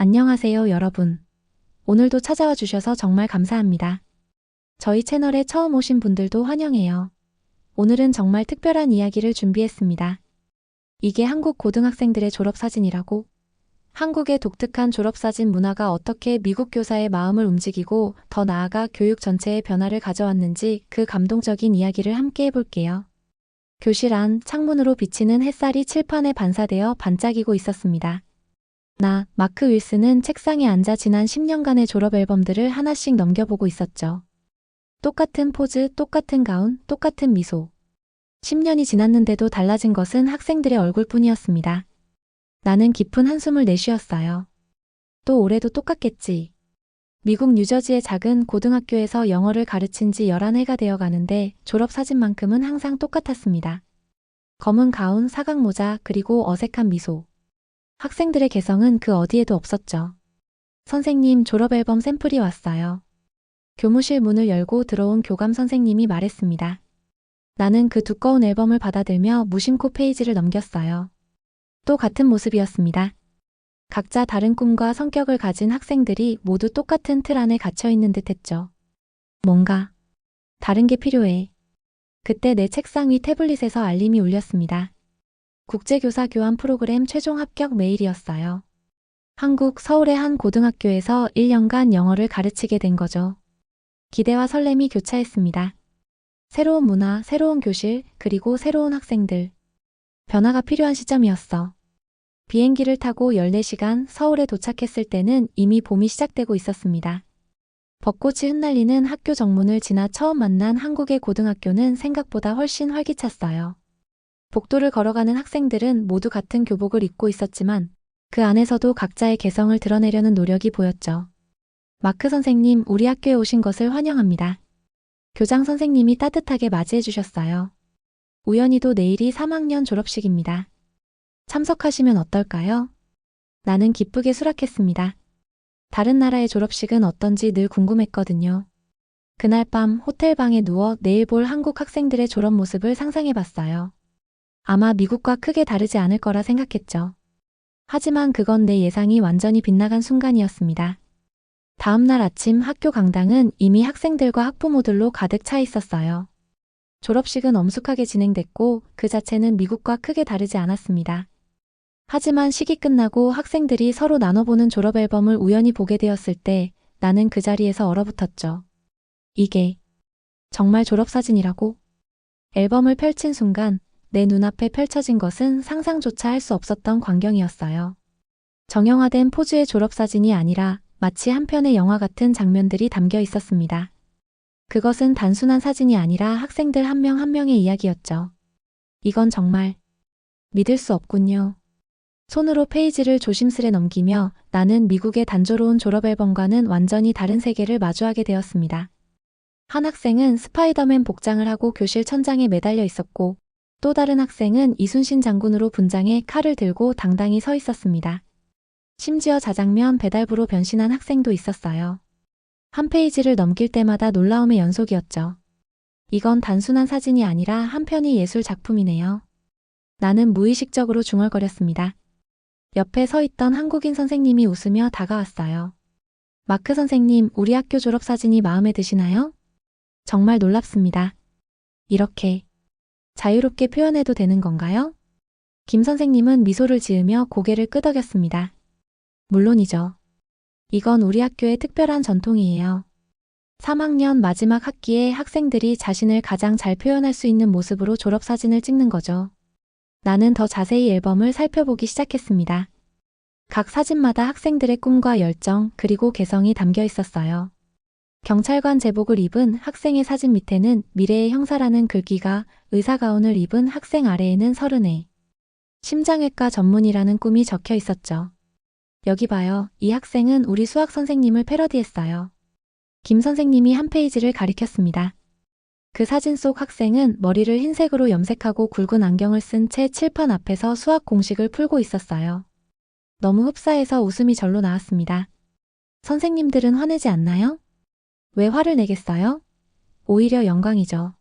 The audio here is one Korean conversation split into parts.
안녕하세요, 여러분. 오늘도 찾아와 주셔서 정말 감사합니다. 저희 채널에 처음 오신 분들도 환영해요. 오늘은 정말 특별한 이야기를 준비했습니다. 이게 한국 고등학생들의 졸업사진이라고? 한국의 독특한 졸업사진 문화가 어떻게 미국 교사의 마음을 움직이고 더 나아가 교육 전체에 변화를 가져왔는지 그 감동적인 이야기를 함께 해볼게요. 교실 안 창문으로 비치는 햇살이 칠판에 반사되어 반짝이고 있었습니다. 마크 윌슨은 책상에 앉아 지난 10년간의 졸업 앨범들을 하나씩 넘겨보고 있었죠. 똑같은 포즈, 똑같은 가운, 똑같은 미소. 10년이 지났는데도 달라진 것은 학생들의 얼굴뿐이었습니다. 나는 깊은 한숨을 내쉬었어요. 또 올해도 똑같겠지. 미국 뉴저지의 작은 고등학교에서 영어를 가르친 지 11해가 되어 가는데 졸업사진만큼은 항상 똑같았습니다. 검은 가운, 사각모자, 그리고 어색한 미소. 학생들의 개성은 그 어디에도 없었죠. 선생님, 졸업앨범 샘플이 왔어요. 교무실 문을 열고 들어온 교감 선생님이 말했습니다. 나는 그 두꺼운 앨범을 받아들며 무심코 페이지를 넘겼어요. 또 같은 모습이었습니다. 각자 다른 꿈과 성격을 가진 학생들이 모두 똑같은 틀 안에 갇혀있는 듯 했죠. 뭔가 다른 게 필요해. 그때 내 책상 위 태블릿에서 알림이 울렸습니다. 국제교사 교환 프로그램 최종 합격 메일이었어요. 한국 서울의 한 고등학교에서 1년간 영어를 가르치게 된 거죠. 기대와 설렘이 교차했습니다. 새로운 문화, 새로운 교실, 그리고 새로운 학생들. 변화가 필요한 시점이었어. 비행기를 타고 14시간 서울에 도착했을 때는 이미 봄이 시작되고 있었습니다. 벚꽃이 흩날리는 학교 정문을 지나 처음 만난 한국의 고등학교는 생각보다 훨씬 활기찼어요. 복도를 걸어가는 학생들은 모두 같은 교복을 입고 있었지만 그 안에서도 각자의 개성을 드러내려는 노력이 보였죠. 마크 선생님, 우리 학교에 오신 것을 환영합니다. 교장 선생님이 따뜻하게 맞이해 주셨어요. 우연히도 내일이 3학년 졸업식입니다. 참석하시면 어떨까요? 나는 기쁘게 수락했습니다. 다른 나라의 졸업식은 어떤지 늘 궁금했거든요. 그날 밤 호텔방에 누워 내일 볼 한국 학생들의 졸업 모습을 상상해 봤어요. 아마 미국과 크게 다르지 않을 거라 생각했죠. 하지만 그건 내 예상이 완전히 빗나간 순간이었습니다. 다음 날 아침 학교 강당은 이미 학생들과 학부모들로 가득 차 있었어요. 졸업식은 엄숙하게 진행됐고 그 자체는 미국과 크게 다르지 않았습니다. 하지만 식이 끝나고 학생들이 서로 나눠보는 졸업 앨범을 우연히 보게 되었을 때 나는 그 자리에서 얼어붙었죠. 이게 정말 졸업사진이라고? 앨범을 펼친 순간 내 눈앞에 펼쳐진 것은 상상조차 할 수 없었던 광경이었어요. 정형화된 포즈의 졸업사진이 아니라 마치 한 편의 영화 같은 장면들이 담겨 있었습니다. 그것은 단순한 사진이 아니라 학생들 한 명 한 명의 이야기였죠. 이건 정말 믿을 수 없군요. 손으로 페이지를 조심스레 넘기며 나는 미국의 단조로운 졸업앨범과는 완전히 다른 세계를 마주하게 되었습니다. 한 학생은 스파이더맨 복장을 하고 교실 천장에 매달려 있었고 또 다른 학생은 이순신 장군으로 분장해 칼을 들고 당당히 서 있었습니다. 심지어 자장면 배달부로 변신한 학생도 있었어요. 한 페이지를 넘길 때마다 놀라움의 연속이었죠. 이건 단순한 사진이 아니라 한 편의 예술 작품이네요. 나는 무의식적으로 중얼거렸습니다. 옆에 서 있던 한국인 선생님이 웃으며 다가왔어요. 마크 선생님, 우리 학교 졸업사진이 마음에 드시나요? 정말 놀랍습니다. 이렇게 자유롭게 표현해도 되는 건가요? 김 선생님은 미소를 지으며 고개를 끄덕였습니다. 물론이죠. 이건 우리 학교의 특별한 전통이에요. 3학년 마지막 학기에 학생들이 자신을 가장 잘 표현할 수 있는 모습으로 졸업사진을 찍는 거죠. 나는 더 자세히 앨범을 살펴보기 시작했습니다. 각 사진마다 학생들의 꿈과 열정 그리고 개성이 담겨 있었어요. 경찰관 제복을 입은 학생의 사진 밑에는 미래의 형사라는 글귀가, 의사 가운을 입은 학생 아래에는 서른에 심장외과 전문이라는 꿈이 적혀 있었죠. 여기 봐요. 이 학생은 우리 수학 선생님을 패러디했어요. 김 선생님이 한 페이지를 가리켰습니다. 그 사진 속 학생은 머리를 흰색으로 염색하고 굵은 안경을 쓴 채 칠판 앞에서 수학 공식을 풀고 있었어요. 너무 흡사해서 웃음이 절로 나왔습니다. 선생님들은 화내지 않나요? 왜 화를 내겠어요? 오히려 영광이죠.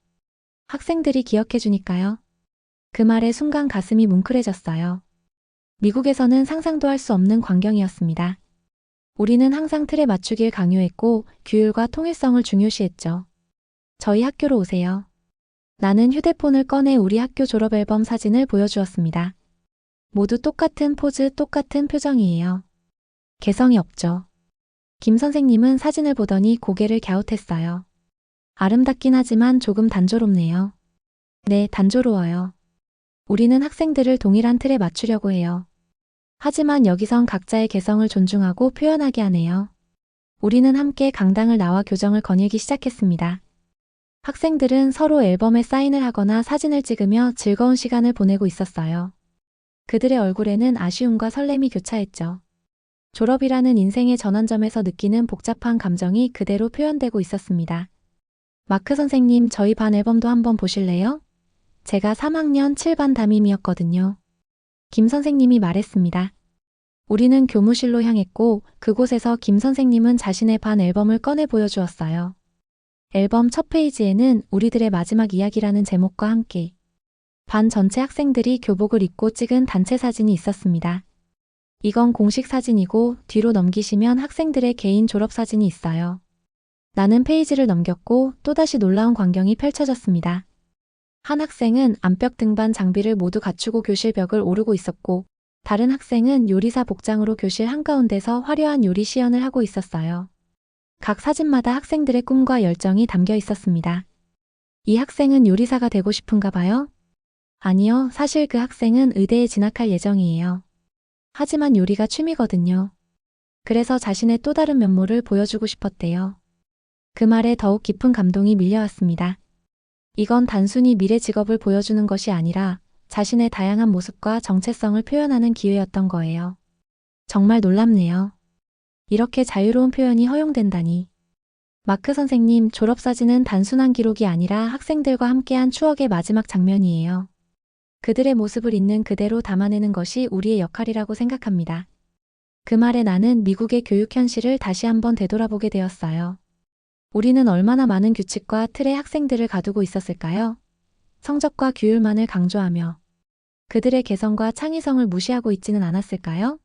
학생들이 기억해 주니까요. 그 말에 순간 가슴이 뭉클해졌어요. 미국에서는 상상도 할 수 없는 광경이었습니다. 우리는 항상 틀에 맞추길 강요했고 규율과 통일성을 중요시했죠. 저희 학교로 오세요. 나는 휴대폰을 꺼내 우리 학교 졸업 앨범 사진을 보여주었습니다. 모두 똑같은 포즈, 똑같은 표정이에요. 개성이 없죠. 김 선생님은 사진을 보더니 고개를 갸웃했어요. 아름답긴 하지만 조금 단조롭네요. 네, 단조로워요. 우리는 학생들을 동일한 틀에 맞추려고 해요. 하지만 여기선 각자의 개성을 존중하고 표현하게 하네요. 우리는 함께 강당을 나와 교정을 거닐기 시작했습니다. 학생들은 서로 앨범에 사인을 하거나 사진을 찍으며 즐거운 시간을 보내고 있었어요. 그들의 얼굴에는 아쉬움과 설렘이 교차했죠. 졸업이라는 인생의 전환점에서 느끼는 복잡한 감정이 그대로 표현되고 있었습니다. 마크 선생님, 저희 반 앨범도 한번 보실래요? 제가 3학년 7반 담임이었거든요. 김 선생님이 말했습니다. 우리는 교무실로 향했고 그곳에서 김 선생님은 자신의 반 앨범을 꺼내 보여주었어요. 앨범 첫 페이지에는 우리들의 마지막 이야기라는 제목과 함께 반 전체 학생들이 교복을 입고 찍은 단체 사진이 있었습니다. 이건 공식 사진이고 뒤로 넘기시면 학생들의 개인 졸업 사진이 있어요. 나는 페이지를 넘겼고 또다시 놀라운 광경이 펼쳐졌습니다. 한 학생은 암벽 등반 장비를 모두 갖추고 교실 벽을 오르고 있었고 다른 학생은 요리사 복장으로 교실 한가운데서 화려한 요리 시연을 하고 있었어요. 각 사진마다 학생들의 꿈과 열정이 담겨 있었습니다. 이 학생은 요리사가 되고 싶은가 봐요? 아니요, 사실 그 학생은 의대에 진학할 예정이에요. 하지만 요리가 취미거든요. 그래서 자신의 또 다른 면모를 보여주고 싶었대요. 그 말에 더욱 깊은 감동이 밀려왔습니다. 이건 단순히 미래 직업을 보여주는 것이 아니라 자신의 다양한 모습과 정체성을 표현하는 기회였던 거예요. 정말 놀랍네요. 이렇게 자유로운 표현이 허용된다니. 마크 선생님, 졸업사진은 단순한 기록이 아니라 학생들과 함께한 추억의 마지막 장면이에요. 그들의 모습을 있는 그대로 담아내는 것이 우리의 역할이라고 생각합니다. 그 말에 나는 미국의 교육 현실을 다시 한번 되돌아보게 되었어요. 우리는 얼마나 많은 규칙과 틀에 학생들을 가두고 있었을까요? 성적과 규율만을 강조하며 그들의 개성과 창의성을 무시하고 있지는 않았을까요?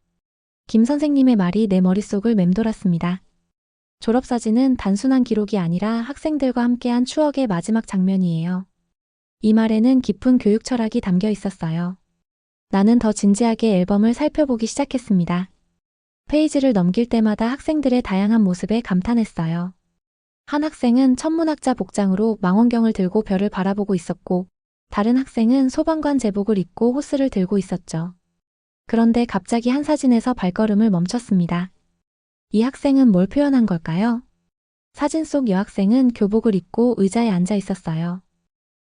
김 선생님의 말이 내 머릿속을 맴돌았습니다. 졸업사진은 단순한 기록이 아니라 학생들과 함께한 추억의 마지막 장면이에요. 이 말에는 깊은 교육 철학이 담겨 있었어요. 나는 더 진지하게 앨범을 살펴보기 시작했습니다. 페이지를 넘길 때마다 학생들의 다양한 모습에 감탄했어요. 한 학생은 천문학자 복장으로 망원경을 들고 별을 바라보고 있었고 다른 학생은 소방관 제복을 입고 호스를 들고 있었죠. 그런데 갑자기 한 사진에서 발걸음을 멈췄습니다. 이 학생은 뭘 표현한 걸까요? 사진 속 여학생은 교복을 입고 의자에 앉아 있었어요.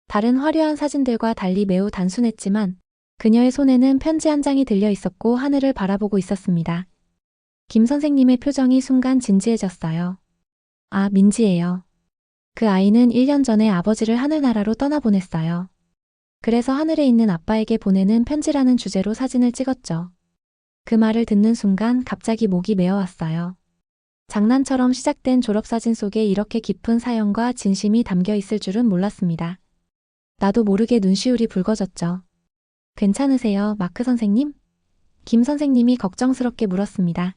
다른 화려한 사진들과 달리 매우 단순했지만 그녀의 손에는 편지 한 장이 들려 있었고 하늘을 바라보고 있었습니다. 김 선생님의 표정이 순간 진지해졌어요. 아, 민지예요. 그 아이는 1년 전에 아버지를 하늘나라로 떠나보냈어요. 그래서 하늘에 있는 아빠에게 보내는 편지라는 주제로 사진을 찍었죠. 그 말을 듣는 순간 갑자기 목이 메어왔어요. 장난처럼 시작된 졸업사진 속에 이렇게 깊은 사연과 진심이 담겨 있을 줄은 몰랐습니다. 나도 모르게 눈시울이 붉어졌죠. 괜찮으세요, 마크 선생님? 김 선생님이 걱정스럽게 물었습니다.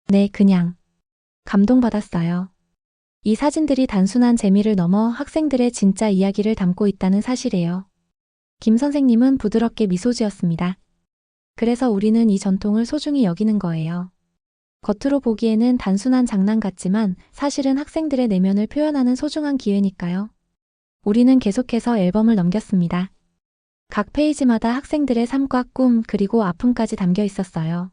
네, 그냥. 감동받았어요. 이 사진들이 단순한 재미를 넘어 학생들의 진짜 이야기를 담고 있다는 사실이에요. 김 선생님은 부드럽게 미소 지었습니다. 그래서 우리는 이 전통을 소중히 여기는 거예요. 겉으로 보기에는 단순한 장난 같지만 사실은 학생들의 내면을 표현하는 소중한 기회니까요. 우리는 계속해서 앨범을 넘겼습니다. 각 페이지마다 학생들의 삶과 꿈 그리고 아픔까지 담겨 있었어요.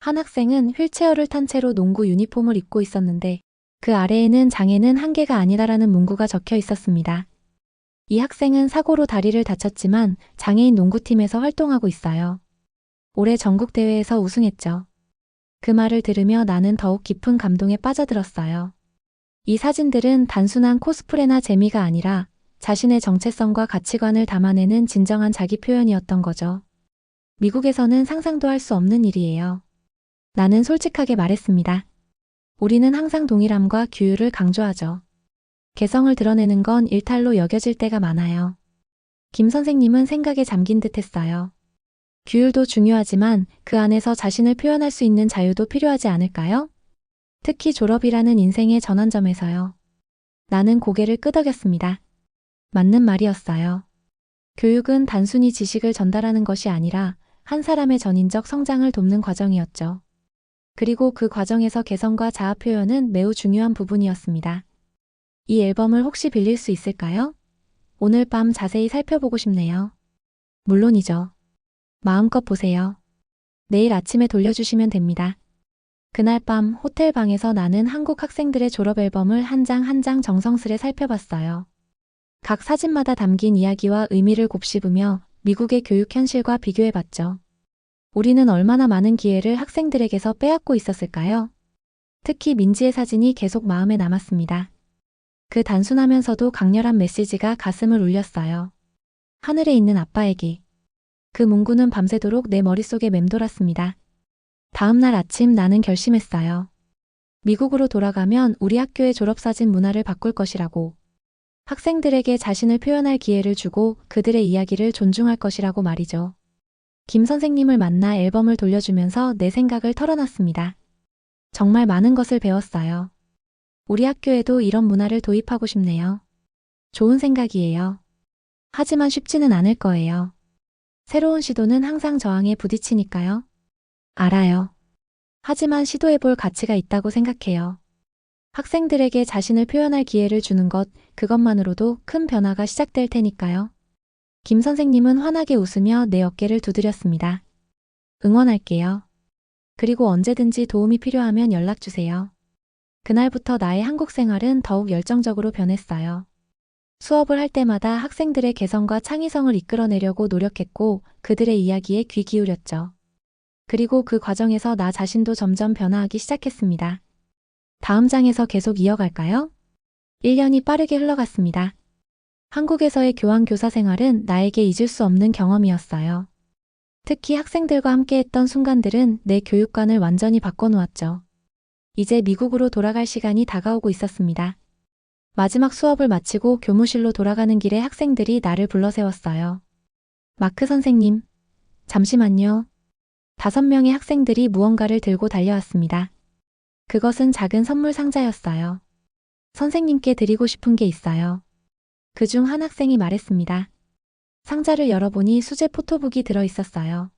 한 학생은 휠체어를 탄 채로 농구 유니폼을 입고 있었는데 그 아래에는 장애는 한계가 아니다라는 문구가 적혀 있었습니다. 이 학생은 사고로 다리를 다쳤지만 장애인 농구팀에서 활동하고 있어요. 올해 전국대회에서 우승했죠. 그 말을 들으며 나는 더욱 깊은 감동에 빠져들었어요. 이 사진들은 단순한 코스프레나 재미가 아니라 자신의 정체성과 가치관을 담아내는 진정한 자기 표현이었던 거죠. 미국에서는 상상도 할 수 없는 일이에요. 나는 솔직하게 말했습니다. 우리는 항상 동일함과 규율을 강조하죠. 개성을 드러내는 건 일탈로 여겨질 때가 많아요. 김 선생님은 생각에 잠긴 듯 했어요. 규율도 중요하지만 그 안에서 자신을 표현할 수 있는 자유도 필요하지 않을까요? 특히 졸업이라는 인생의 전환점에서요. 나는 고개를 끄덕였습니다. 맞는 말이었어요. 교육은 단순히 지식을 전달하는 것이 아니라 한 사람의 전인적 성장을 돕는 과정이었죠. 그리고 그 과정에서 개성과 자아 표현은 매우 중요한 부분이었습니다. 이 앨범을 혹시 빌릴 수 있을까요? 오늘 밤 자세히 살펴보고 싶네요. 물론이죠. 마음껏 보세요. 내일 아침에 돌려주시면 됩니다. 그날 밤 호텔 방에서 나는 한국 학생들의 졸업 앨범을 한 장 한 장 정성스레 살펴봤어요. 각 사진마다 담긴 이야기와 의미를 곱씹으며 미국의 교육 현실과 비교해봤죠. 우리는 얼마나 많은 기회를 학생들에게서 빼앗고 있었을까요? 특히 민지의 사진이 계속 마음에 남았습니다. 그 단순하면서도 강렬한 메시지가 가슴을 울렸어요. 하늘에 있는 아빠에게. 그 문구는 밤새도록 내 머릿속에 맴돌았습니다. 다음 날 아침 나는 결심했어요. 미국으로 돌아가면 우리 학교의 졸업사진 문화를 바꿀 것이라고. 학생들에게 자신을 표현할 기회를 주고 그들의 이야기를 존중할 것이라고 말이죠. 김 선생님을 만나 앨범을 돌려주면서 내 생각을 털어놨습니다. 정말 많은 것을 배웠어요. 우리 학교에도 이런 문화를 도입하고 싶네요. 좋은 생각이에요. 하지만 쉽지는 않을 거예요. 새로운 시도는 항상 저항에 부딪히니까요. 알아요. 하지만 시도해볼 가치가 있다고 생각해요. 학생들에게 자신을 표현할 기회를 주는 것, 그것만으로도 큰 변화가 시작될 테니까요. 김 선생님은 환하게 웃으며 내 어깨를 두드렸습니다. 응원할게요. 그리고 언제든지 도움이 필요하면 연락주세요. 그날부터 나의 한국 생활은 더욱 열정적으로 변했어요. 수업을 할 때마다 학생들의 개성과 창의성을 이끌어내려고 노력했고 그들의 이야기에 귀 기울였죠. 그리고 그 과정에서 나 자신도 점점 변화하기 시작했습니다. 다음 장에서 계속 이어갈까요? 1년이 빠르게 흘러갔습니다. 한국에서의 교환 교사 생활은 나에게 잊을 수 없는 경험이었어요. 특히 학생들과 함께했던 순간들은 내 교육관을 완전히 바꿔놓았죠. 이제 미국으로 돌아갈 시간이 다가오고 있었습니다. 마지막 수업을 마치고 교무실로 돌아가는 길에 학생들이 나를 불러세웠어요. 마크 선생님, 잠시만요. 5명의 학생들이 무언가를 들고 달려왔습니다. 그것은 작은 선물 상자였어요. 선생님께 드리고 싶은 게 있어요. 그중 한 학생이 말했습니다. 상자를 열어보니 수제 포토북이 들어 있었어요.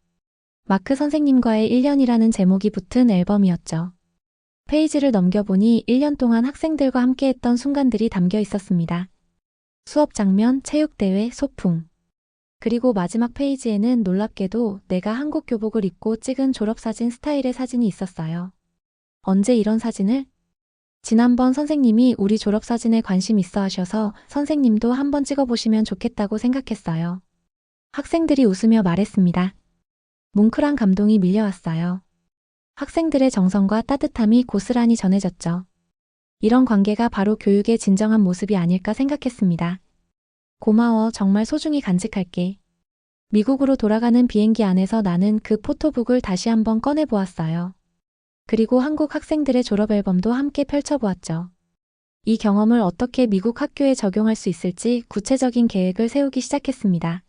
마크 선생님과의 1년이라는 제목이 붙은 앨범이었죠. 페이지를 넘겨보니 1년 동안 학생들과 함께했던 순간들이 담겨 있었습니다. 수업 장면, 체육대회, 소풍. 그리고 마지막 페이지에는 놀랍게도 내가 한국 교복을 입고 찍은 졸업사진 스타일의 사진이 있었어요. 언제 이런 사진을? 지난번 선생님이 우리 졸업사진에 관심 있어 하셔서 선생님도 한번 찍어보시면 좋겠다고 생각했어요. 학생들이 웃으며 말했습니다. 뭉클한 감동이 밀려왔어요. 학생들의 정성과 따뜻함이 고스란히 전해졌죠. 이런 관계가 바로 교육의 진정한 모습이 아닐까 생각했습니다. 고마워, 정말 소중히 간직할게. 미국으로 돌아가는 비행기 안에서 나는 그 포토북을 다시 한번 꺼내보았어요. 그리고 한국 학생들의 졸업 앨범도 함께 펼쳐보았죠. 이 경험을 어떻게 미국 학교에 적용할 수 있을지 구체적인 계획을 세우기 시작했습니다.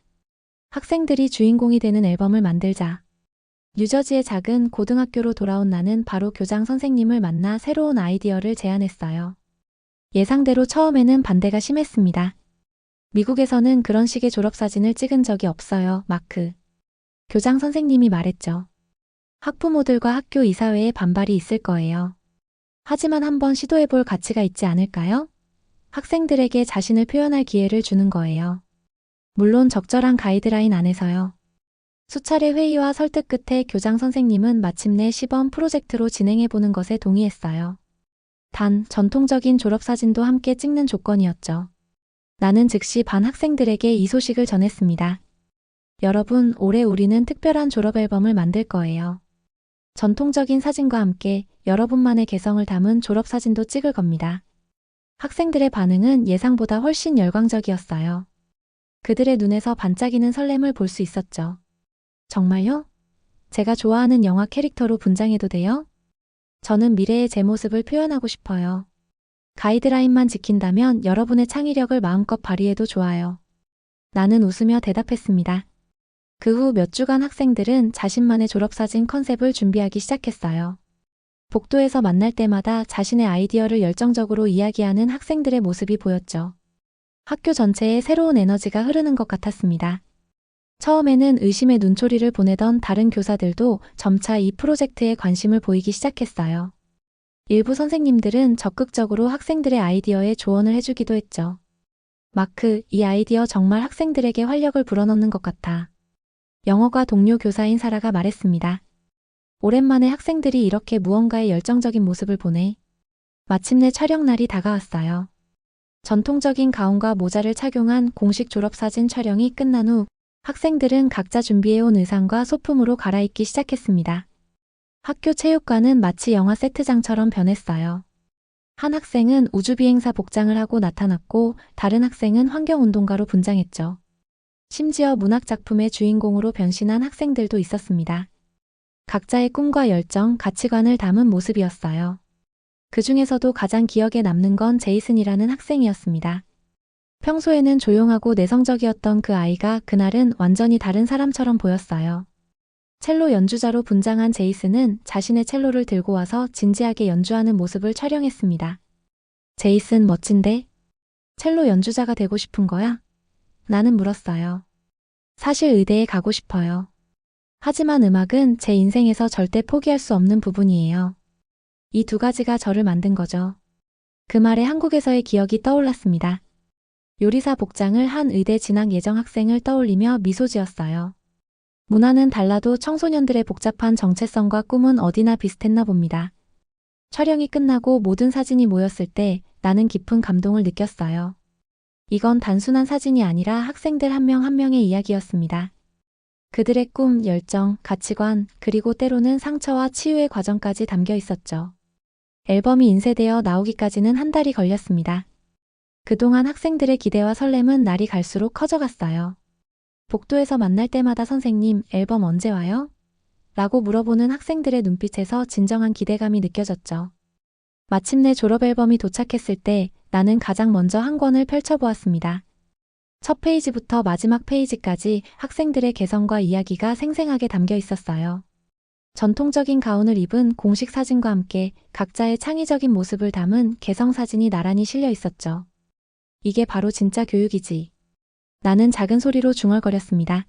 학생들이 주인공이 되는 앨범을 만들자. 뉴저지의 작은 고등학교로 돌아온 나는 바로 교장 선생님을 만나 새로운 아이디어를 제안했어요. 예상대로 처음에는 반대가 심했습니다. 미국에서는 그런 식의 졸업사진을 찍은 적이 없어요, 마크. 교장 선생님이 말했죠. 학부모들과 학교 이사회에 반발이 있을 거예요. 하지만 한번 시도해볼 가치가 있지 않을까요? 학생들에게 자신을 표현할 기회를 주는 거예요. 물론 적절한 가이드라인 안에서요. 수차례 회의와 설득 끝에 교장 선생님은 마침내 시범 프로젝트로 진행해보는 것에 동의했어요. 단, 전통적인 졸업사진도 함께 찍는 조건이었죠. 나는 즉시 반 학생들에게 이 소식을 전했습니다. 여러분, 올해 우리는 특별한 졸업 앨범을 만들 거예요. 전통적인 사진과 함께 여러분만의 개성을 담은 졸업사진도 찍을 겁니다. 학생들의 반응은 예상보다 훨씬 열광적이었어요. 그들의 눈에서 반짝이는 설렘을 볼 수 있었죠. 정말요? 제가 좋아하는 영화 캐릭터로 분장해도 돼요? 저는 미래의 제 모습을 표현하고 싶어요. 가이드라인만 지킨다면 여러분의 창의력을 마음껏 발휘해도 좋아요. 나는 웃으며 대답했습니다. 그 후 몇 주간 학생들은 자신만의 졸업사진 컨셉을 준비하기 시작했어요. 복도에서 만날 때마다 자신의 아이디어를 열정적으로 이야기하는 학생들의 모습이 보였죠. 학교 전체에 새로운 에너지가 흐르는 것 같았습니다. 처음에는 의심의 눈초리를 보내던 다른 교사들도 점차 이 프로젝트에 관심을 보이기 시작했어요. 일부 선생님들은 적극적으로 학생들의 아이디어에 조언을 해주기도 했죠. 마크, 이 아이디어 정말 학생들에게 활력을 불어넣는 것 같아. 영어과 동료 교사인 사라가 말했습니다. 오랜만에 학생들이 이렇게 무언가에 열정적인 모습을 보내. 마침내 촬영 날이 다가왔어요. 전통적인 가운과 모자를 착용한 공식 졸업사진 촬영이 끝난 후 학생들은 각자 준비해온 의상과 소품으로 갈아입기 시작했습니다. 학교 체육관은 마치 영화 세트장처럼 변했어요. 한 학생은 우주비행사 복장을 하고 나타났고 다른 학생은 환경운동가로 분장했죠. 심지어 문학작품의 주인공으로 변신한 학생들도 있었습니다. 각자의 꿈과 열정, 가치관을 담은 모습이었어요. 그 중에서도 가장 기억에 남는 건 제이슨이라는 학생이었습니다. 평소에는 조용하고 내성적이었던 그 아이가 그날은 완전히 다른 사람처럼 보였어요. 첼로 연주자로 분장한 제이슨은 자신의 첼로를 들고 와서 진지하게 연주하는 모습을 촬영했습니다. 제이슨 멋진데? 첼로 연주자가 되고 싶은 거야? 나는 물었어요. 사실 의대에 가고 싶어요. 하지만 음악은 제 인생에서 절대 포기할 수 없는 부분이에요. 이 두 가지가 저를 만든 거죠. 그 말에 한국에서의 기억이 떠올랐습니다. 요리사 복장을 한 의대 진학 예정 학생을 떠올리며 미소 지었어요. 문화는 달라도 청소년들의 복잡한 정체성과 꿈은 어디나 비슷했나 봅니다. 촬영이 끝나고 모든 사진이 모였을 때 나는 깊은 감동을 느꼈어요. 이건 단순한 사진이 아니라 학생들 한 명 한 명의 이야기였습니다. 그들의 꿈, 열정, 가치관, 그리고 때로는 상처와 치유의 과정까지 담겨 있었죠. 앨범이 인쇄되어 나오기까지는 한 달이 걸렸습니다. 그동안 학생들의 기대와 설렘은 날이 갈수록 커져갔어요. 복도에서 만날 때마다 선생님, 앨범 언제 와요? 라고 물어보는 학생들의 눈빛에서 진정한 기대감이 느껴졌죠. 마침내 졸업 앨범이 도착했을 때 나는 가장 먼저 한 권을 펼쳐보았습니다. 첫 페이지부터 마지막 페이지까지 학생들의 개성과 이야기가 생생하게 담겨 있었어요. 전통적인 가운을 입은 공식 사진과 함께 각자의 창의적인 모습을 담은 개성 사진이 나란히 실려 있었죠. 이게 바로 진짜 교육이지. 나는 작은 소리로 중얼거렸습니다.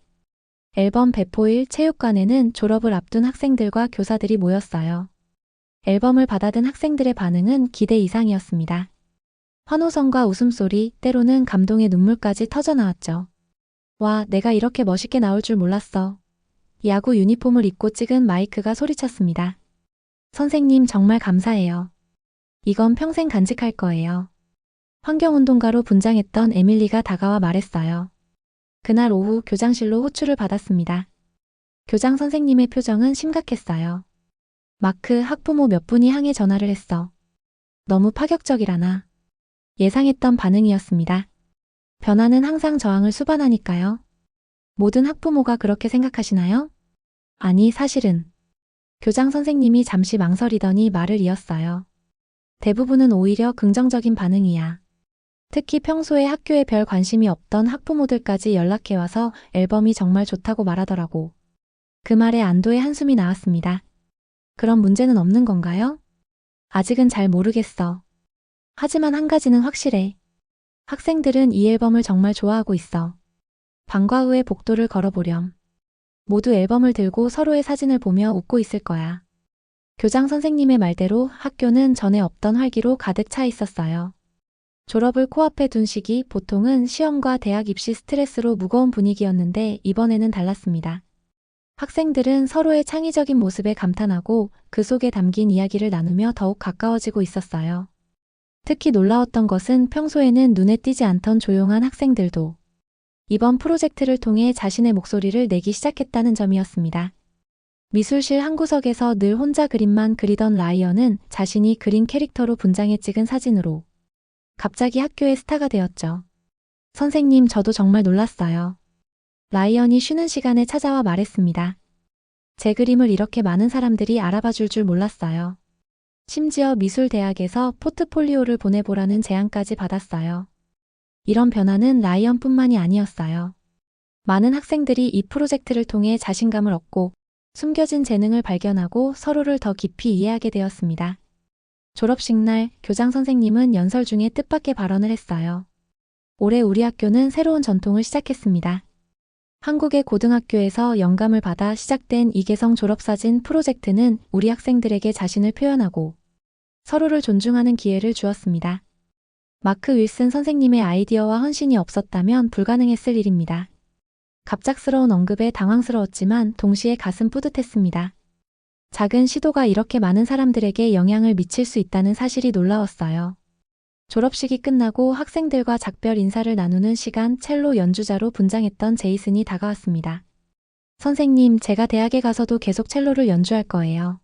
앨범 배포일 체육관에는 졸업을 앞둔 학생들과 교사들이 모였어요. 앨범을 받아든 학생들의 반응은 기대 이상이었습니다. 환호성과 웃음소리, 때로는 감동의 눈물까지 터져나왔죠. 와, 내가 이렇게 멋있게 나올 줄 몰랐어. 야구 유니폼을 입고 찍은 마이크가 소리쳤습니다. 선생님 정말 감사해요. 이건 평생 간직할 거예요. 환경운동가로 분장했던 에밀리가 다가와 말했어요. 그날 오후 교장실로 호출을 받았습니다. 교장 선생님의 표정은 심각했어요. 마크, 학부모 몇 분이 항해 전화를 했어. 너무 파격적이라나. 예상했던 반응이었습니다. 변화는 항상 저항을 수반하니까요. 모든 학부모가 그렇게 생각하시나요? 아니, 사실은. 교장 선생님이 잠시 망설이더니 말을 이었어요. 대부분은 오히려 긍정적인 반응이야. 특히 평소에 학교에 별 관심이 없던 학부모들까지 연락해와서 앨범이 정말 좋다고 말하더라고. 그 말에 안도의 한숨이 나왔습니다. 그런 문제는 없는 건가요? 아직은 잘 모르겠어. 하지만 한 가지는 확실해. 학생들은 이 앨범을 정말 좋아하고 있어. 방과 후에 복도를 걸어보렴. 모두 앨범을 들고 서로의 사진을 보며 웃고 있을 거야. 교장 선생님의 말대로 학교는 전에 없던 활기로 가득 차 있었어요. 졸업을 코앞에 둔 시기, 보통은 시험과 대학 입시 스트레스로 무거운 분위기였는데 이번에는 달랐습니다. 학생들은 서로의 창의적인 모습에 감탄하고 그 속에 담긴 이야기를 나누며 더욱 가까워지고 있었어요. 특히 놀라웠던 것은 평소에는 눈에 띄지 않던 조용한 학생들도 이번 프로젝트를 통해 자신의 목소리를 내기 시작했다는 점이었습니다. 미술실 한 구석에서 늘 혼자 그림만 그리던 라이언은 자신이 그린 캐릭터로 분장해 찍은 사진으로 갑자기 학교의 스타가 되었죠. 선생님, 저도 정말 놀랐어요. 라이언이 쉬는 시간에 찾아와 말했습니다. 제 그림을 이렇게 많은 사람들이 알아봐 줄 몰랐어요. 심지어 미술대학에서 포트폴리오를 보내보라는 제안까지 받았어요. 이런 변화는 라이언뿐만이 아니었어요. 많은 학생들이 이 프로젝트를 통해 자신감을 얻고 숨겨진 재능을 발견하고 서로를 더 깊이 이해하게 되었습니다. 졸업식 날 교장 선생님은 연설 중에 뜻밖의 발언을 했어요. 올해 우리 학교는 새로운 전통을 시작했습니다. 한국의 고등학교에서 영감을 받아 시작된 이계성 졸업사진 프로젝트는 우리 학생들에게 자신을 표현하고 서로를 존중하는 기회를 주었습니다. 마크 윌슨 선생님의 아이디어와 헌신이 없었다면 불가능했을 일입니다. 갑작스러운 언급에 당황스러웠지만 동시에 가슴 뿌듯했습니다. 작은 시도가 이렇게 많은 사람들에게 영향을 미칠 수 있다는 사실이 놀라웠어요. 졸업식이 끝나고 학생들과 작별 인사를 나누는 시간, 첼로 연주자로 분장했던 제이슨이 다가왔습니다. 선생님, 제가 대학에 가서도 계속 첼로를 연주할 거예요.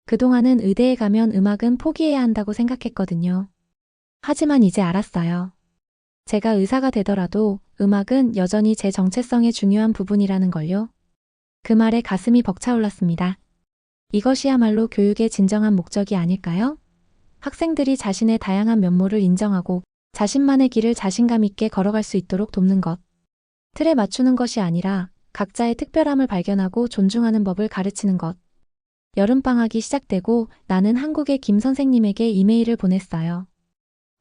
그동안은 의대에 가면 음악은 포기해야 한다고 생각했거든요. 하지만 이제 알았어요. 제가 의사가 되더라도 음악은 여전히 제 정체성의 중요한 부분이라는 걸요. 그 말에 가슴이 벅차올랐습니다. 이것이야말로 교육의 진정한 목적이 아닐까요? 학생들이 자신의 다양한 면모를 인정하고 자신만의 길을 자신감 있게 걸어갈 수 있도록 돕는 것. 틀에 맞추는 것이 아니라 각자의 특별함을 발견하고 존중하는 법을 가르치는 것. 여름방학이 시작되고 나는 한국의 김 선생님에게 이메일을 보냈어요.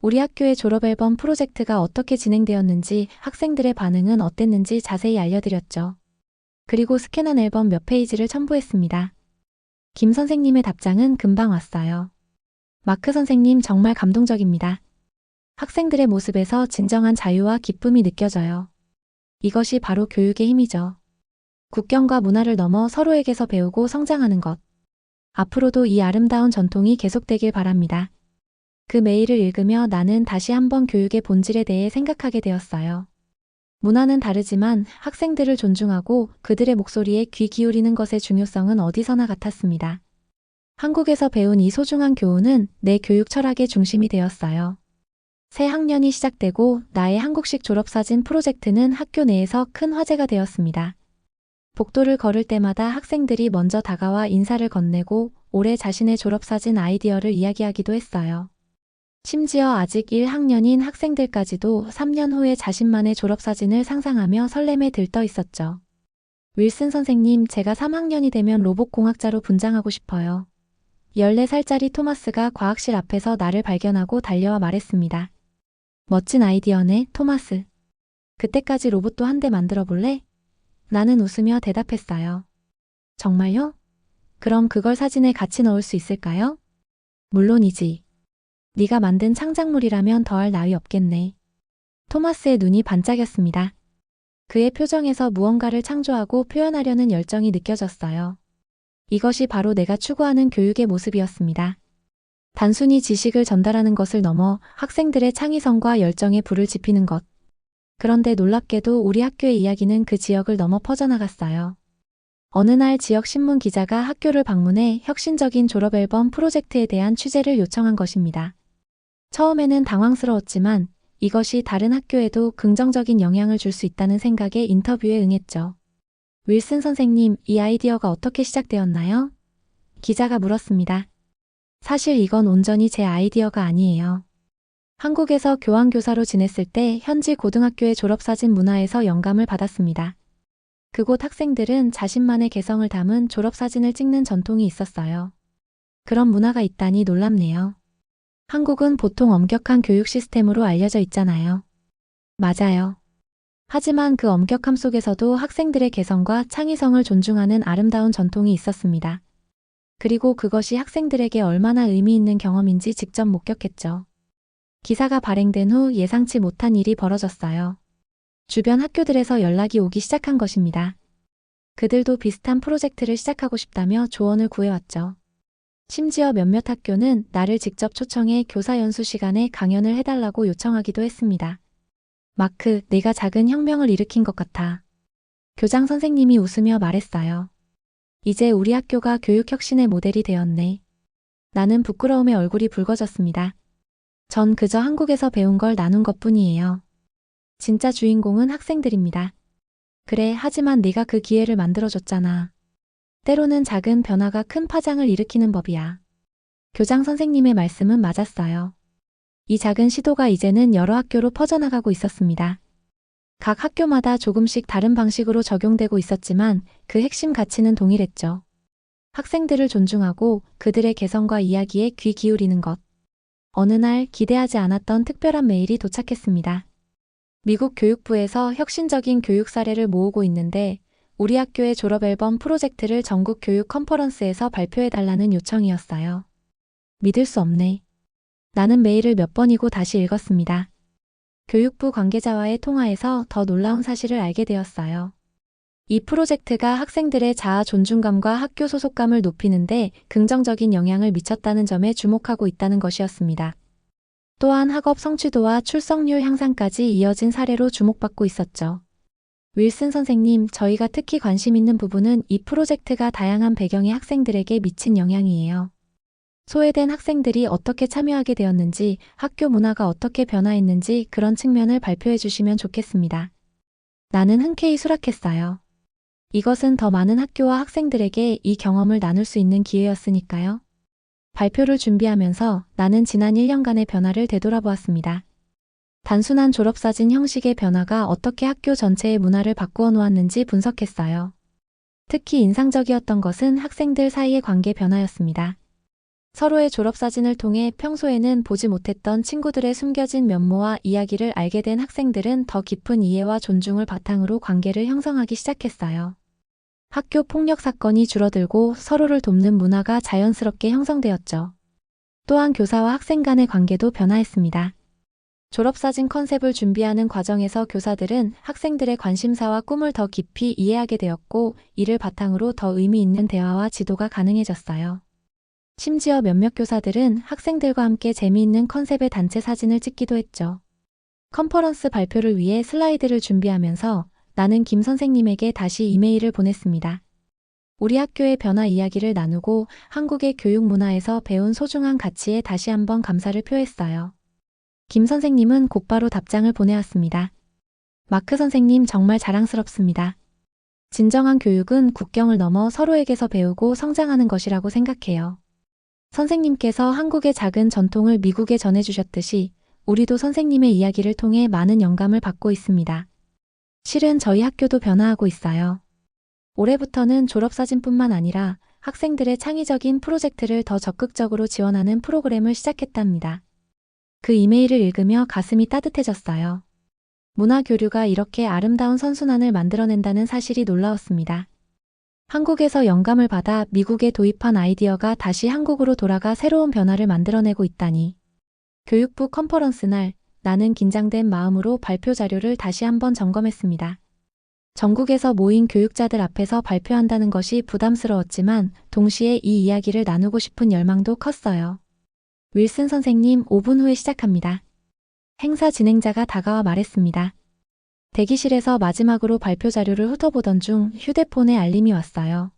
우리 학교의 졸업앨범 프로젝트가 어떻게 진행되었는지, 학생들의 반응은 어땠는지 자세히 알려드렸죠. 그리고 스캔한 앨범 몇 페이지를 첨부했습니다. 김 선생님의 답장은 금방 왔어요. 마크 선생님 정말 감동적입니다. 학생들의 모습에서 진정한 자유와 기쁨이 느껴져요. 이것이 바로 교육의 힘이죠. 국경과 문화를 넘어 서로에게서 배우고 성장하는 것. 앞으로도 이 아름다운 전통이 계속되길 바랍니다. 그 메일을 읽으며 나는 다시 한번 교육의 본질에 대해 생각하게 되었어요. 문화는 다르지만 학생들을 존중하고 그들의 목소리에 귀 기울이는 것의 중요성은 어디서나 같았습니다. 한국에서 배운 이 소중한 교훈은 내 교육 철학의 중심이 되었어요. 새 학년이 시작되고 나의 한국식 졸업사진 프로젝트는 학교 내에서 큰 화제가 되었습니다. 복도를 걸을 때마다 학생들이 먼저 다가와 인사를 건네고 올해 자신의 졸업사진 아이디어를 이야기하기도 했어요. 심지어 아직 1학년인 학생들까지도 3년 후에 자신만의 졸업사진을 상상하며 설렘에 들떠 있었죠. 윌슨 선생님, 제가 3학년이 되면 로봇공학자로 분장하고 싶어요. 14살짜리 토마스가 과학실 앞에서 나를 발견하고 달려와 말했습니다. 멋진 아이디어네, 토마스. 그때까지 로봇도 한 대 만들어 볼래? 나는 웃으며 대답했어요. 정말요? 그럼 그걸 사진에 같이 넣을 수 있을까요? 물론이지. 네가 만든 창작물이라면 더할 나위 없겠네. 토마스의 눈이 반짝였습니다. 그의 표정에서 무언가를 창조하고 표현하려는 열정이 느껴졌어요. 이것이 바로 내가 추구하는 교육의 모습이었습니다. 단순히 지식을 전달하는 것을 넘어 학생들의 창의성과 열정에 불을 지피는 것. 그런데 놀랍게도 우리 학교의 이야기는 그 지역을 넘어 퍼져나갔어요. 어느 날 지역 신문 기자가 학교를 방문해 혁신적인 졸업앨범 프로젝트에 대한 취재를 요청한 것입니다. 처음에는 당황스러웠지만 이것이 다른 학교에도 긍정적인 영향을 줄 수 있다는 생각에 인터뷰에 응했죠. 윌슨 선생님, 이 아이디어가 어떻게 시작되었나요? 기자가 물었습니다. 사실 이건 온전히 제 아이디어가 아니에요. 한국에서 교환교사로 지냈을 때 현지 고등학교의 졸업사진 문화에서 영감을 받았습니다. 그곳 학생들은 자신만의 개성을 담은 졸업사진을 찍는 전통이 있었어요. 그런 문화가 있다니 놀랍네요. 한국은 보통 엄격한 교육 시스템으로 알려져 있잖아요. 맞아요. 하지만 그 엄격함 속에서도 학생들의 개성과 창의성을 존중하는 아름다운 전통이 있었습니다. 그리고 그것이 학생들에게 얼마나 의미 있는 경험인지 직접 목격했죠. 기사가 발행된 후 예상치 못한 일이 벌어졌어요. 주변 학교들에서 연락이 오기 시작한 것입니다. 그들도 비슷한 프로젝트를 시작하고 싶다며 조언을 구해왔죠. 심지어 몇몇 학교는 나를 직접 초청해 교사 연수 시간에 강연을 해달라고 요청하기도 했습니다. 마크, 내가 작은 혁명을 일으킨 것 같아. 교장 선생님이 웃으며 말했어요. 이제 우리 학교가 교육 혁신의 모델이 되었네. 나는 부끄러움에 얼굴이 붉어졌습니다. 전 그저 한국에서 배운 걸 나눈 것뿐이에요. 진짜 주인공은 학생들입니다. 그래, 하지만 네가 그 기회를 만들어줬잖아. 때로는 작은 변화가 큰 파장을 일으키는 법이야. 교장 선생님의 말씀은 맞았어요. 이 작은 시도가 이제는 여러 학교로 퍼져나가고 있었습니다. 각 학교마다 조금씩 다른 방식으로 적용되고 있었지만 그 핵심 가치는 동일했죠. 학생들을 존중하고 그들의 개성과 이야기에 귀 기울이는 것. 어느 날 기대하지 않았던 특별한 메일이 도착했습니다. 미국 교육부에서 혁신적인 교육 사례를 모으고 있는데 우리 학교의 졸업 앨범 프로젝트를 전국 교육 컨퍼런스에서 발표해달라는 요청이었어요. 믿을 수 없네. 나는 메일을 몇 번이고 다시 읽었습니다. 교육부 관계자와의 통화에서 더 놀라운 사실을 알게 되었어요. 이 프로젝트가 학생들의 자아 존중감과 학교 소속감을 높이는데 긍정적인 영향을 미쳤다는 점에 주목하고 있다는 것이었습니다. 또한 학업 성취도와 출석률 향상까지 이어진 사례로 주목받고 있었죠. 윌슨 선생님, 저희가 특히 관심 있는 부분은 이 프로젝트가 다양한 배경의 학생들에게 미친 영향이에요. 소외된 학생들이 어떻게 참여하게 되었는지, 학교 문화가 어떻게 변화했는지 그런 측면을 발표해 주시면 좋겠습니다. 나는 흔쾌히 수락했어요. 이것은 더 많은 학교와 학생들에게 이 경험을 나눌 수 있는 기회였으니까요. 발표를 준비하면서 나는 지난 1년간의 변화를 되돌아보았습니다. 단순한 졸업사진 형식의 변화가 어떻게 학교 전체의 문화를 바꾸어 놓았는지 분석했어요. 특히 인상적이었던 것은 학생들 사이의 관계 변화였습니다. 서로의 졸업사진을 통해 평소에는 보지 못했던 친구들의 숨겨진 면모와 이야기를 알게 된 학생들은 더 깊은 이해와 존중을 바탕으로 관계를 형성하기 시작했어요. 학교 폭력 사건이 줄어들고 서로를 돕는 문화가 자연스럽게 형성되었죠. 또한 교사와 학생 간의 관계도 변화했습니다. 졸업사진 컨셉을 준비하는 과정에서 교사들은 학생들의 관심사와 꿈을 더 깊이 이해하게 되었고, 이를 바탕으로 더 의미 있는 대화와 지도가 가능해졌어요. 심지어 몇몇 교사들은 학생들과 함께 재미있는 컨셉의 단체 사진을 찍기도 했죠. 컨퍼런스 발표를 위해 슬라이드를 준비하면서 나는 김 선생님에게 다시 이메일을 보냈습니다. 우리 학교의 변화 이야기를 나누고 한국의 교육 문화에서 배운 소중한 가치에 다시 한번 감사를 표했어요. 김 선생님은 곧바로 답장을 보내왔습니다. 마크 선생님, 정말 자랑스럽습니다. 진정한 교육은 국경을 넘어 서로에게서 배우고 성장하는 것이라고 생각해요. 선생님께서 한국의 작은 전통을 미국에 전해주셨듯이 우리도 선생님의 이야기를 통해 많은 영감을 받고 있습니다. 실은 저희 학교도 변화하고 있어요. 올해부터는 졸업사진뿐만 아니라 학생들의 창의적인 프로젝트를 더 적극적으로 지원하는 프로그램을 시작했답니다. 그 이메일을 읽으며 가슴이 따뜻해졌어요. 문화교류가 이렇게 아름다운 선순환을 만들어낸다는 사실이 놀라웠습니다. 한국에서 영감을 받아 미국에 도입한 아이디어가 다시 한국으로 돌아가 새로운 변화를 만들어내고 있다니. 교육부 컨퍼런스 날, 나는 긴장된 마음으로 발표 자료를 다시 한번 점검했습니다. 전국에서 모인 교육자들 앞에서 발표한다는 것이 부담스러웠지만 동시에 이 이야기를 나누고 싶은 열망도 컸어요. 윌슨 선생님, 5분 후에 시작합니다. 행사 진행자가 다가와 말했습니다. 대기실에서 마지막으로 발표 자료를 훑어보던 중 휴대폰에 알림이 왔어요.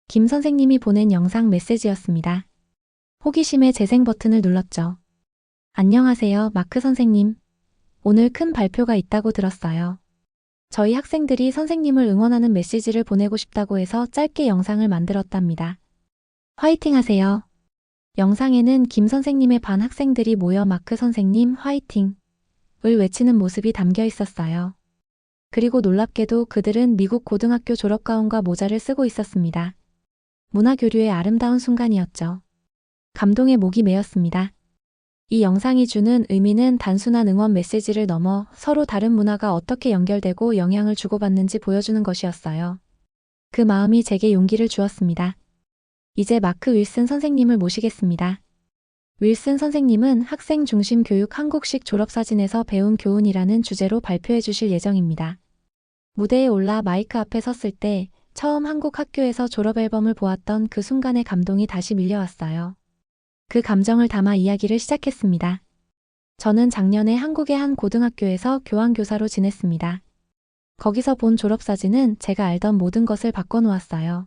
김 선생님이 보낸 영상 메시지였습니다. 호기심에 재생 버튼을 눌렀죠. 안녕하세요, 마크 선생님. 오늘 큰 발표가 있다고 들었어요. 저희 학생들이 선생님을 응원하는 메시지를 보내고 싶다고 해서 짧게 영상을 만들었답니다. 화이팅 하세요. 영상에는 김 선생님의 반 학생들이 모여 마크 선생님 화이팅을 외치는 모습이 담겨 있었어요. 그리고 놀랍게도 그들은 미국 고등학교 졸업가운과 모자를 쓰고 있었습니다. 문화교류의 아름다운 순간이었죠. 감동의 목이 메었습니다. 이 영상이 주는 의미는 단순한 응원 메시지를 넘어 서로 다른 문화가 어떻게 연결되고 영향을 주고받는지 보여주는 것이었어요. 그 마음이 제게 용기를 주었습니다. 이제 마크 윌슨 선생님을 모시겠습니다. 윌슨 선생님은 학생 중심 교육 한국식 졸업사진에서 배운 교훈이라는 주제로 발표해 주실 예정입니다. 무대에 올라 마이크 앞에 섰을 때 처음 한국 학교에서 졸업 앨범을 보았던 그 순간의 감동이 다시 밀려왔어요. 그 감정을 담아 이야기를 시작했습니다. 저는 작년에 한국의 한 고등학교에서 교환교사로 지냈습니다. 거기서 본 졸업사진은 제가 알던 모든 것을 바꿔놓았어요.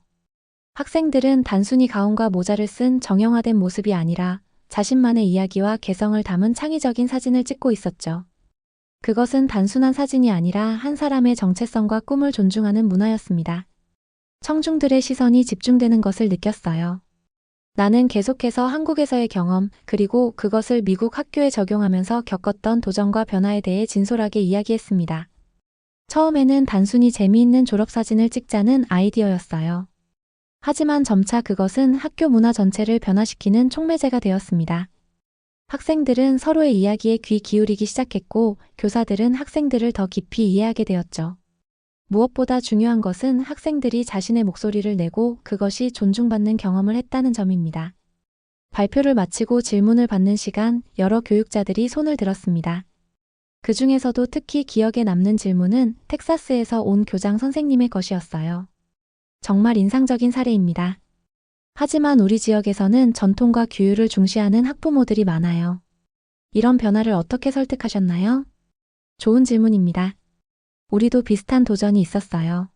학생들은 단순히 가운과 모자를 쓴 정형화된 모습이 아니라 자신만의 이야기와 개성을 담은 창의적인 사진을 찍고 있었죠. 그것은 단순한 사진이 아니라 한 사람의 정체성과 꿈을 존중하는 문화였습니다. 청중들의 시선이 집중되는 것을 느꼈어요. 나는 계속해서 한국에서의 경험, 그리고 그것을 미국 학교에 적용하면서 겪었던 도전과 변화에 대해 진솔하게 이야기했습니다. 처음에는 단순히 재미있는 졸업사진을 찍자는 아이디어였어요. 하지만 점차 그것은 학교 문화 전체를 변화시키는 촉매제가 되었습니다. 학생들은 서로의 이야기에 귀 기울이기 시작했고, 교사들은 학생들을 더 깊이 이해하게 되었죠. 무엇보다 중요한 것은 학생들이 자신의 목소리를 내고 그것이 존중받는 경험을 했다는 점입니다. 발표를 마치고 질문을 받는 시간, 여러 교육자들이 손을 들었습니다. 그 중에서도 특히 기억에 남는 질문은 텍사스에서 온 교장 선생님의 것이었어요. 정말 인상적인 사례입니다. 하지만 우리 지역에서는 전통과 규율을 중시하는 학부모들이 많아요. 이런 변화를 어떻게 설득하셨나요? 좋은 질문입니다. 우리도 비슷한 도전이 있었어요.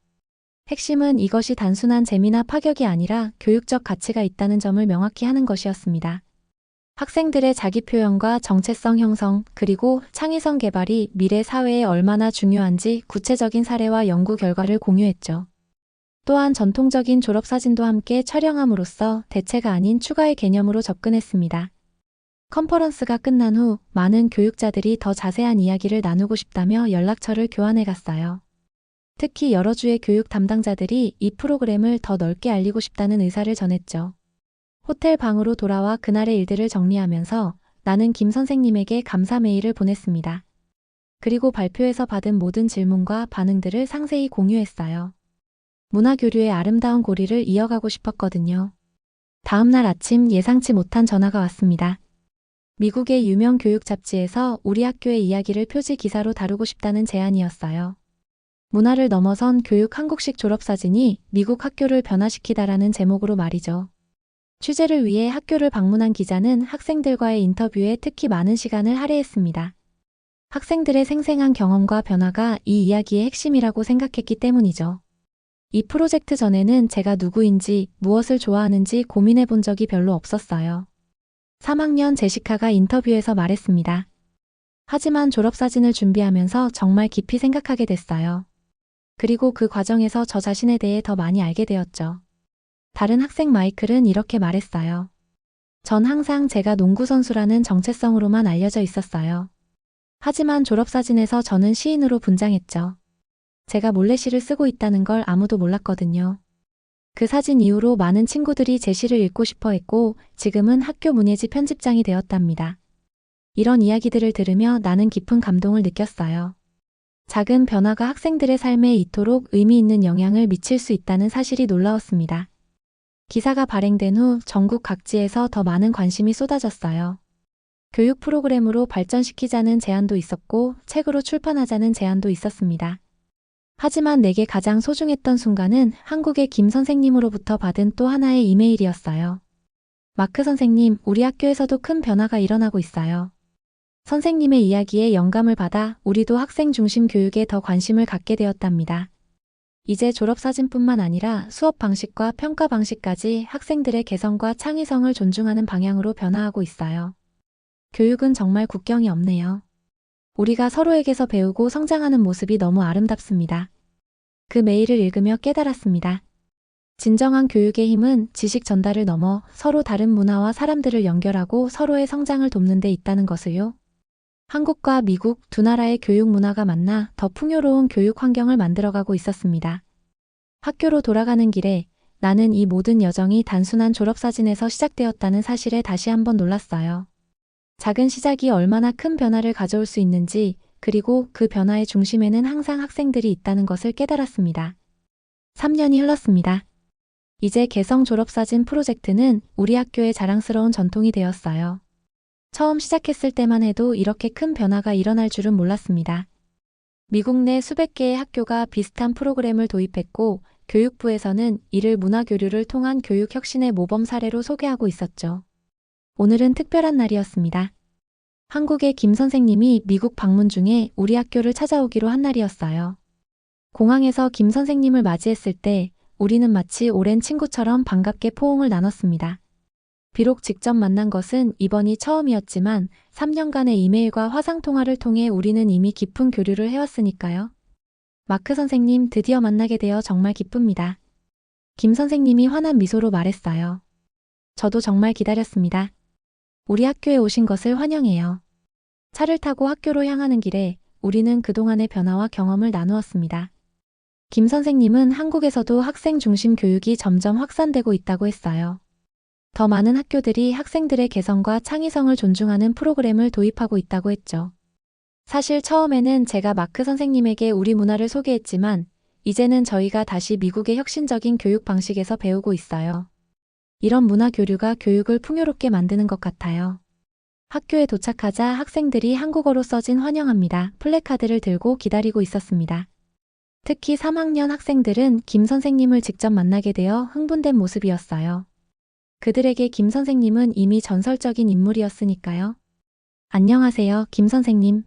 핵심은 이것이 단순한 재미나 파격이 아니라 교육적 가치가 있다는 점을 명확히 하는 것이었습니다. 학생들의 자기 표현과 정체성 형성, 그리고 창의성 개발이 미래 사회에 얼마나 중요한지 구체적인 사례와 연구 결과를 공유했죠. 또한 전통적인 졸업사진도 함께 촬영함으로써 대체가 아닌 추가의 개념으로 접근했습니다. 컨퍼런스가 끝난 후 많은 교육자들이 더 자세한 이야기를 나누고 싶다며 연락처를 교환해 갔어요. 특히 여러 주의 교육 담당자들이 이 프로그램을 더 넓게 알리고 싶다는 의사를 전했죠. 호텔 방으로 돌아와 그날의 일들을 정리하면서 나는 김 선생님에게 감사 메일을 보냈습니다. 그리고 발표에서 받은 모든 질문과 반응들을 상세히 공유했어요. 문화교류의 아름다운 고리를 이어가고 싶었거든요. 다음 날 아침 예상치 못한 전화가 왔습니다. 미국의 유명 교육 잡지에서 우리 학교의 이야기를 표지 기사로 다루고 싶다는 제안이었어요. 문화를 넘어선 교육 한국식 졸업사진이 미국 학교를 변화시키다라는 제목으로 말이죠. 취재를 위해 학교를 방문한 기자는 학생들과의 인터뷰에 특히 많은 시간을 할애했습니다. 학생들의 생생한 경험과 변화가 이 이야기의 핵심이라고 생각했기 때문이죠. 이 프로젝트 전에는 제가 누구인지, 무엇을 좋아하는지 고민해 본 적이 별로 없었어요. 3학년 제시카가 인터뷰에서 말했습니다. 하지만 졸업사진을 준비하면서 정말 깊이 생각하게 됐어요. 그리고 그 과정에서 저 자신에 대해 더 많이 알게 되었죠. 다른 학생 마이클은 이렇게 말했어요. 전 항상 제가 농구선수라는 정체성으로만 알려져 있었어요. 하지만 졸업사진에서 저는 시인으로 분장했죠. 제가 몰래 시를 쓰고 있다는 걸 아무도 몰랐거든요. 그 사진 이후로 많은 친구들이 제 시를 읽고 싶어 했고 지금은 학교 문예지 편집장이 되었답니다. 이런 이야기들을 들으며 나는 깊은 감동을 느꼈어요. 작은 변화가 학생들의 삶에 이토록 의미 있는 영향을 미칠 수 있다는 사실이 놀라웠습니다. 기사가 발행된 후 전국 각지에서 더 많은 관심이 쏟아졌어요. 교육 프로그램으로 발전시키자는 제안도 있었고 책으로 출판하자는 제안도 있었습니다. 하지만 내게 가장 소중했던 순간은 한국의 김 선생님으로부터 받은 또 하나의 이메일이었어요. 마크 선생님, 우리 학교에서도 큰 변화가 일어나고 있어요. 선생님의 이야기에 영감을 받아 우리도 학생 중심 교육에 더 관심을 갖게 되었답니다. 이제 졸업사진뿐만 아니라 수업 방식과 평가 방식까지 학생들의 개성과 창의성을 존중하는 방향으로 변화하고 있어요. 교육은 정말 국경이 없네요. 우리가 서로에게서 배우고 성장하는 모습이 너무 아름답습니다. 그 메일을 읽으며 깨달았습니다. 진정한 교육의 힘은 지식 전달을 넘어 서로 다른 문화와 사람들을 연결하고 서로의 성장을 돕는 데 있다는 것을요. 한국과 미국 두 나라의 교육 문화가 만나 더 풍요로운 교육 환경을 만들어가고 있었습니다. 학교로 돌아가는 길에 나는 이 모든 여정이 단순한 졸업사진에서 시작되었다는 사실에 다시 한번 놀랐어요. 작은 시작이 얼마나 큰 변화를 가져올 수 있는지, 그리고 그 변화의 중심에는 항상 학생들이 있다는 것을 깨달았습니다. 3년이 흘렀습니다. 이제 개성 졸업사진 프로젝트는 우리 학교의 자랑스러운 전통이 되었어요. 처음 시작했을 때만 해도 이렇게 큰 변화가 일어날 줄은 몰랐습니다. 미국 내 수백 개의 학교가 비슷한 프로그램을 도입했고 교육부에서는 이를 문화교류를 통한 교육 혁신의 모범 사례로 소개하고 있었죠. 오늘은 특별한 날이었습니다. 한국의 김 선생님이 미국 방문 중에 우리 학교를 찾아오기로 한 날이었어요. 공항에서 김 선생님을 맞이했을 때 우리는 마치 오랜 친구처럼 반갑게 포옹을 나눴습니다. 비록 직접 만난 것은 이번이 처음이었지만 3년간의 이메일과 화상통화를 통해 우리는 이미 깊은 교류를 해왔으니까요. 마크 선생님, 드디어 만나게 되어 정말 기쁩니다. 김 선생님이 환한 미소로 말했어요. 저도 정말 기다렸습니다. 우리 학교에 오신 것을 환영해요. 차를 타고 학교로 향하는 길에 우리는 그동안의 변화와 경험을 나누었습니다. 김 선생님은 한국에서도 학생 중심 교육이 점점 확산되고 있다고 했어요. 더 많은 학교들이 학생들의 개성과 창의성을 존중하는 프로그램을 도입하고 있다고 했죠. 사실 처음에는 제가 마크 선생님에게 우리 문화를 소개했지만 이제는 저희가 다시 미국의 혁신적인 교육 방식에서 배우고 있어요. 이런 문화 교류가 교육을 풍요롭게 만드는 것 같아요. 학교에 도착하자 학생들이 한국어로 써진 환영합니다 플래카드를 들고 기다리고 있었습니다. 특히 3학년 학생들은 김 선생님을 직접 만나게 되어 흥분된 모습이었어요. 그들에게 김 선생님은 이미 전설적인 인물이었으니까요. 안녕하세요, 김 선생님.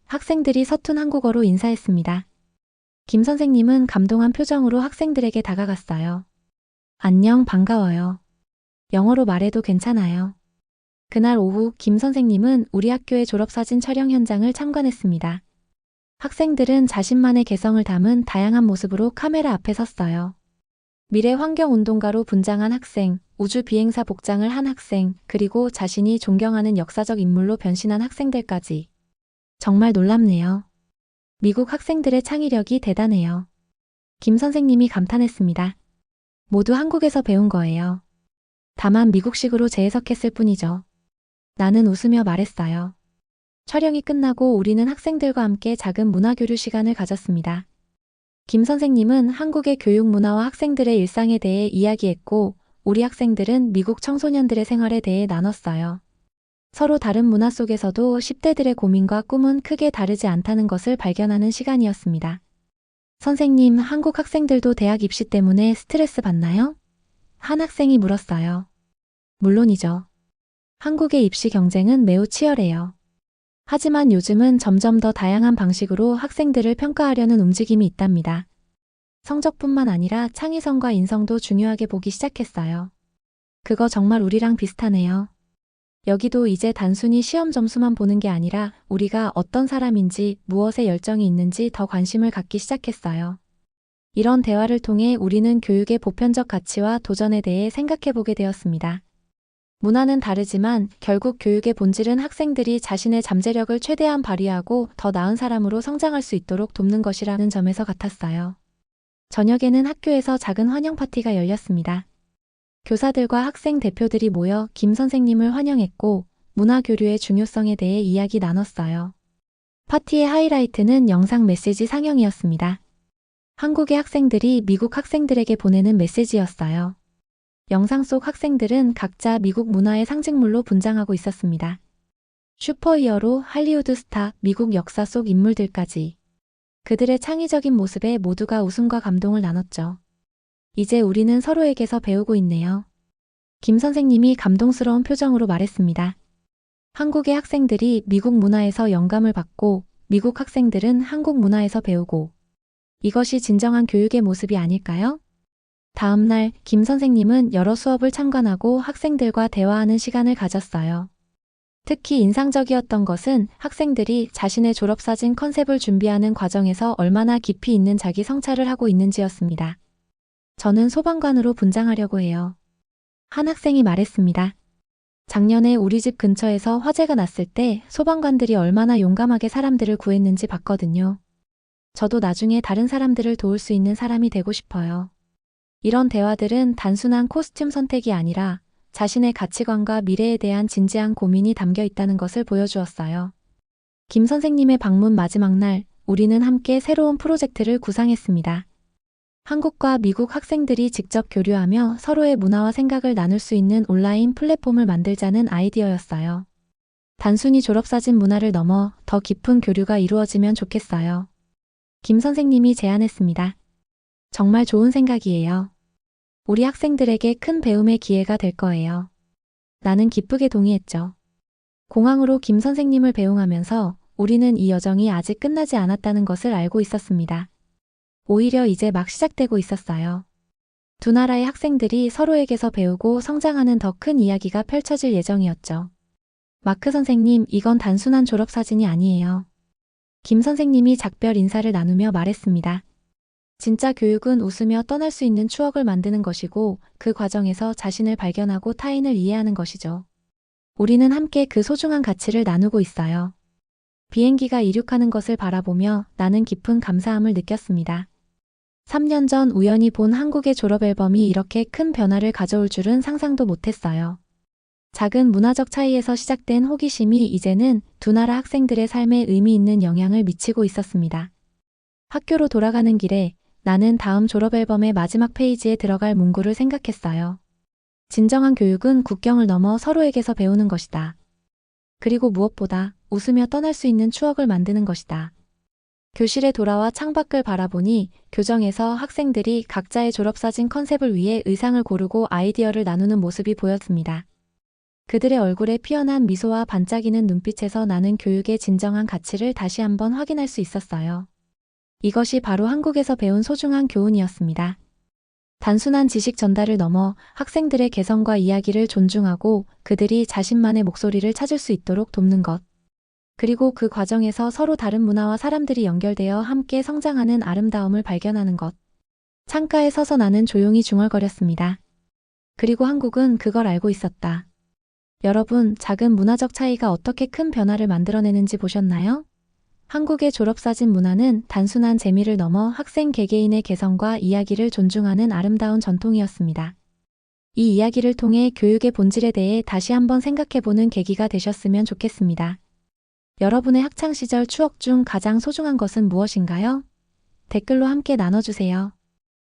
학생들이 서툰 한국어로 인사했습니다. 김 선생님은 감동한 표정으로 학생들에게 다가갔어요. 안녕, 반가워요. 영어로 말해도 괜찮아요. 그날 오후 김 선생님은 우리 학교의 졸업사진 촬영 현장을 참관했습니다. 학생들은 자신만의 개성을 담은 다양한 모습으로 카메라 앞에 섰어요. 미래 환경운동가로 분장한 학생, 우주 비행사 복장을 한 학생, 그리고 자신이 존경하는 역사적 인물로 변신한 학생들까지. 정말 놀랍네요. 미국 학생들의 창의력이 대단해요. 김 선생님이 감탄했습니다. 모두 한국에서 배운 거예요. 다만 미국식으로 재해석했을 뿐이죠. 나는 웃으며 말했어요. 촬영이 끝나고 우리는 학생들과 함께 작은 문화교류 시간을 가졌습니다. 김 선생님은 한국의 교육 문화와 학생들의 일상에 대해 이야기했고, 우리 학생들은 미국 청소년들의 생활에 대해 나눴어요. 서로 다른 문화 속에서도 10대들의 고민과 꿈은 크게 다르지 않다는 것을 발견하는 시간이었습니다. 선생님, 한국 학생들도 대학 입시 때문에 스트레스 받나요? 한 학생이 물었어요. 물론이죠. 한국의 입시 경쟁은 매우 치열해요. 하지만 요즘은 점점 더 다양한 방식으로 학생들을 평가하려는 움직임이 있답니다. 성적뿐만 아니라 창의성과 인성도 중요하게 보기 시작했어요. 그거 정말 우리랑 비슷하네요. 여기도 이제 단순히 시험 점수만 보는 게 아니라 우리가 어떤 사람인지, 무엇에 열정이 있는지 더 관심을 갖기 시작했어요. 이런 대화를 통해 우리는 교육의 보편적 가치와 도전에 대해 생각해보게 되었습니다. 문화는 다르지만 결국 교육의 본질은 학생들이 자신의 잠재력을 최대한 발휘하고 더 나은 사람으로 성장할 수 있도록 돕는 것이라는 점에서 같았어요. 저녁에는 학교에서 작은 환영 파티가 열렸습니다. 교사들과 학생 대표들이 모여 김 선생님을 환영했고 문화 교류의 중요성에 대해 이야기 나눴어요. 파티의 하이라이트는 영상 메시지 상영이었습니다. 한국의 학생들이 미국 학생들에게 보내는 메시지였어요. 영상 속 학생들은 각자 미국 문화의 상징물로 분장하고 있었습니다. 슈퍼히어로, 할리우드 스타, 미국 역사 속 인물들까지. 그들의 창의적인 모습에 모두가 웃음과 감동을 나눴죠. 이제 우리는 서로에게서 배우고 있네요. 김 선생님이 감동스러운 표정으로 말했습니다. 한국의 학생들이 미국 문화에서 영감을 받고 미국 학생들은 한국 문화에서 배우고. 이것이 진정한 교육의 모습이 아닐까요? 다음 날 김 선생님은 여러 수업을 참관하고 학생들과 대화하는 시간을 가졌어요. 특히 인상적이었던 것은 학생들이 자신의 졸업사진 컨셉을 준비하는 과정에서 얼마나 깊이 있는 자기 성찰을 하고 있는지였습니다. 저는 소방관으로 분장하려고 해요. 한 학생이 말했습니다. 작년에 우리 집 근처에서 화재가 났을 때 소방관들이 얼마나 용감하게 사람들을 구했는지 봤거든요. 저도 나중에 다른 사람들을 도울 수 있는 사람이 되고 싶어요. 이런 대화들은 단순한 코스튬 선택이 아니라 자신의 가치관과 미래에 대한 진지한 고민이 담겨 있다는 것을 보여주었어요. 김 선생님의 방문 마지막 날, 우리는 함께 새로운 프로젝트를 구상했습니다. 한국과 미국 학생들이 직접 교류하며 서로의 문화와 생각을 나눌 수 있는 온라인 플랫폼을 만들자는 아이디어였어요. 단순히 졸업사진 문화를 넘어 더 깊은 교류가 이루어지면 좋겠어요. 김 선생님이 제안했습니다. 정말 좋은 생각이에요. 우리 학생들에게 큰 배움의 기회가 될 거예요. 나는 기쁘게 동의했죠. 공항으로 김 선생님을 배웅하면서 우리는 이 여정이 아직 끝나지 않았다는 것을 알고 있었습니다. 오히려 이제 막 시작되고 있었어요. 두 나라의 학생들이 서로에게서 배우고 성장하는 더 큰 이야기가 펼쳐질 예정이었죠. 마크 선생님, 이건 단순한 졸업사진이 아니에요. 김 선생님이 작별 인사를 나누며 말했습니다. 진짜 교육은 웃으며 떠날 수 있는 추억을 만드는 것이고 그 과정에서 자신을 발견하고 타인을 이해하는 것이죠. 우리는 함께 그 소중한 가치를 나누고 있어요. 비행기가 이륙하는 것을 바라보며 나는 깊은 감사함을 느꼈습니다. 3년 전 우연히 본 한국의 졸업 앨범이 이렇게 큰 변화를 가져올 줄은 상상도 못했어요. 작은 문화적 차이에서 시작된 호기심이 이제는 두 나라 학생들의 삶에 의미 있는 영향을 미치고 있었습니다. 학교로 돌아가는 길에 나는 다음 졸업 앨범의 마지막 페이지에 들어갈 문구를 생각했어요. 진정한 교육은 국경을 넘어 서로에게서 배우는 것이다. 그리고 무엇보다 웃으며 떠날 수 있는 추억을 만드는 것이다. 교실에 돌아와 창밖을 바라보니 교정에서 학생들이 각자의 졸업사진 컨셉을 위해 의상을 고르고 아이디어를 나누는 모습이 보였습니다. 그들의 얼굴에 피어난 미소와 반짝이는 눈빛에서 나는 교육의 진정한 가치를 다시 한번 확인할 수 있었어요. 이것이 바로 한국에서 배운 소중한 교훈이었습니다. 단순한 지식 전달을 넘어 학생들의 개성과 이야기를 존중하고 그들이 자신만의 목소리를 찾을 수 있도록 돕는 것. 그리고 그 과정에서 서로 다른 문화와 사람들이 연결되어 함께 성장하는 아름다움을 발견하는 것. 창가에 서서 나는 조용히 중얼거렸습니다. 그리고 한국은 그걸 알고 있었다. 여러분, 작은 문화적 차이가 어떻게 큰 변화를 만들어내는지 보셨나요? 한국의 졸업사진 문화는 단순한 재미를 넘어 학생 개개인의 개성과 이야기를 존중하는 아름다운 전통이었습니다. 이 이야기를 통해 교육의 본질에 대해 다시 한번 생각해보는 계기가 되셨으면 좋겠습니다. 여러분의 학창시절 추억 중 가장 소중한 것은 무엇인가요? 댓글로 함께 나눠주세요.